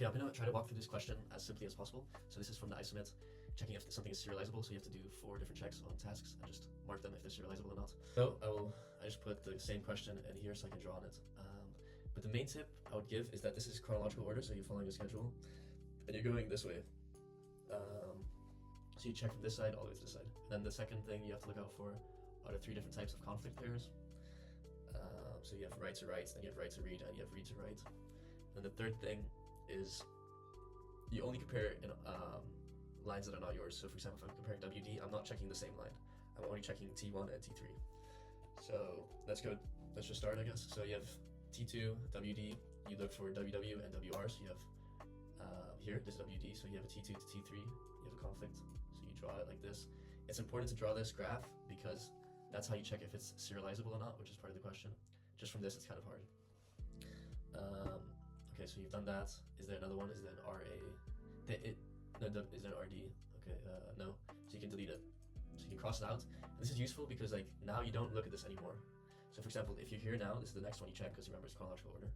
Okay, I'm gonna try to walk through this question as simply as possible. So this is from the iSubmit, checking if something is serializable. So you have to do 4 different checks on tasks and just mark them if they're serializable or not. So I just put the same question in here so I can draw on it. But the main tip I would give is that this is chronological order, so you're following a schedule, and you're going this way. So you check from this side all the way to this side. And then the second thing you have to look out for are the 3 different types of conflict pairs. So you have write to write, then you have write to read, and you have read to write. And the third thing is you only compare in lines that are not yours. So for example, if I'm comparing WD, I'm not checking the same line. I'm only checking T1 and T3. So let's just start, I guess. So you have T2, WD, you look for WW and WR. So you have here, this is WD, so you have a T2 to T3, you have a conflict. So you draw it like this. It's important to draw this graph because that's how you check if it's serializable or not, which is part of the question. Just from this, it's kind of hard. Okay, so you've done that. Is there another one? Is there an RA? Is there an RD? Okay, no. So you can delete it. So you can cross it out. And this is useful because like now you don't look at this anymore. So for example, if you're here now, this is the next one you check because remember it's chronological order.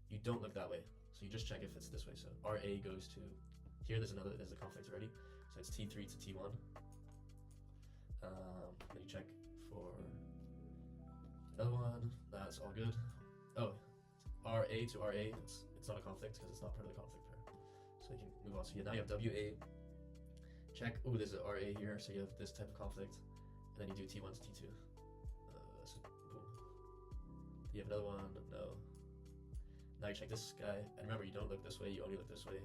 You don't look that way. So you just check if it's this way. So RA goes to here. There's a conflict already. So it's T3 to T1. Then you check for another one. That's all good. Oh, RA to RA. It's not a conflict because it's not part of the conflict pair. So you can move on. So now you have WA. Check. Oh, there's an RA here. So you have this type of conflict, and then you do T1 to T2. So boom. You have another one. No. Now you check this guy, and remember you don't look this way. You only look this way.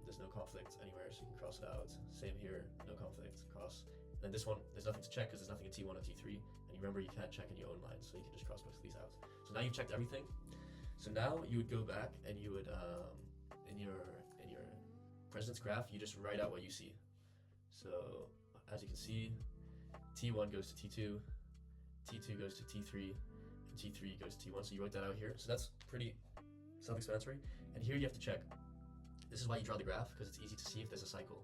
There's no conflict anywhere, so you can cross it out. Same here. No conflict. Cross. And then this one, there's nothing to check because there's nothing in T1 and T3. And you remember you can't check in your own line, so you can just cross both of these out. So now you've checked everything. So now you would go back and you would in your precedence graph, you just write out what you see. So as you can see, T1 goes to T2, T2 goes to T3, and T3 goes to T1. So you wrote that out here. So that's pretty self-explanatory. And here you have to check. This is why you draw the graph, because it's easy to see if there's a cycle.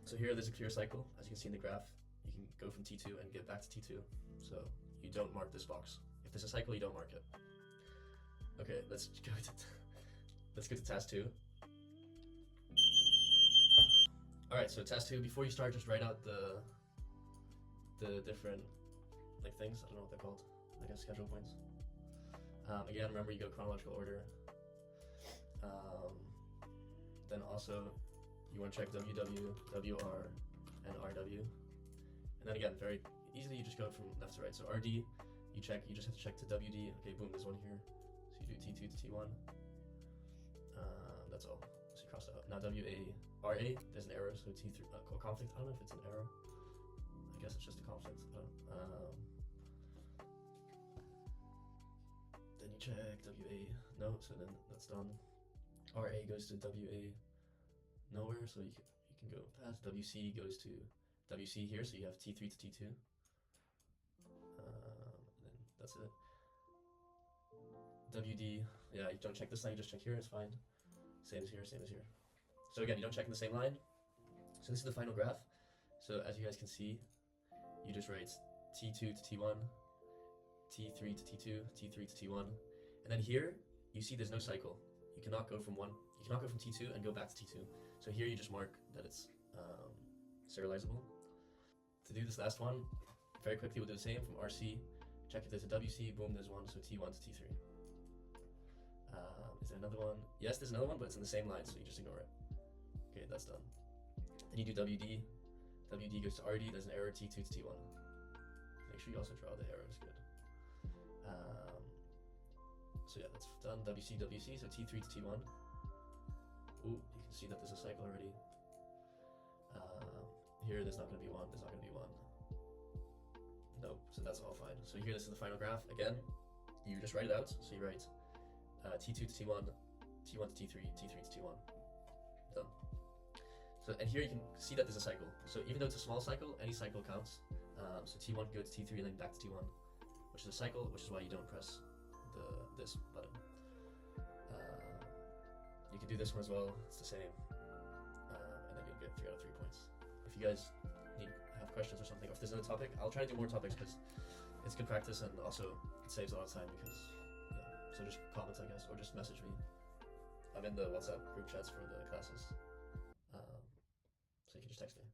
So here there's a clear cycle. As you can see in the graph, you can go from T2 and get back to T2. So you don't mark this box. If there's a cycle, you don't mark it. Okay, let's go to task 2. All right, so task 2, before you start, just write out the different like things. I don't know what they're called. I guess schedule points. Again, remember you go chronological order. Then also you want to check WW, WR, and RW. And then again, very easily you just go from left to right. So RD, you just have to check to WD. Okay, boom, there's one here. So you do T2 to T1. That's all. So you cross it out. Now WA, RA, there's an error, so T3, conflict. I don't know if it's an error. I guess it's just a conflict. Then you check WA, no, so then that's done. RA goes to WA, nowhere, so you can go past. WC goes to WC here, so you have T3 to T2. And then that's it. WD, yeah, you don't check this line, you just check here, it's fine. Same as here, same as here. So again, you don't check in the same line. So this is the final graph. So as you guys can see, you just write T2 to T1, T3 to T2, T3 to T1. And then here, you see there's no cycle. You cannot go from T2 and go back to T2. So here you just mark that it's serializable. To do this last one, very quickly we'll do the same from RC. Check if there's a WC, boom, there's one, so T1 to T3. Is there another one? Yes, there's another one, but it's in the same line, so you just ignore it. Okay, that's done. Then you do WD. WD goes to RD, there's an error, T2 to T1. Make sure you also draw the arrows, good. So yeah, that's done. WC, WC, so T3 to T1. Ooh, you can see that there's a cycle already. Here, there's not going to be one, there's not going to be one. Nope, so that's all fine. So here, this is the final graph. Again, you just write it out. So you write T2 to T1, T1 to T3, T3 to T1. Done. So, and here you can see that there's a cycle. So even though it's a small cycle, any cycle counts. So T1 goes to T3 and then back to T1, which is a cycle, which is why you don't press this button. You can do this one as well, it's the same. And then you'll get 3 out of 3 points. If you guys have questions or something, or if there's another topic, I'll try to do more topics because it's good practice and also it saves a lot of time because, yeah. So just comment, I guess, or just message me. I'm in the WhatsApp group chats for the classes. So you can just text me.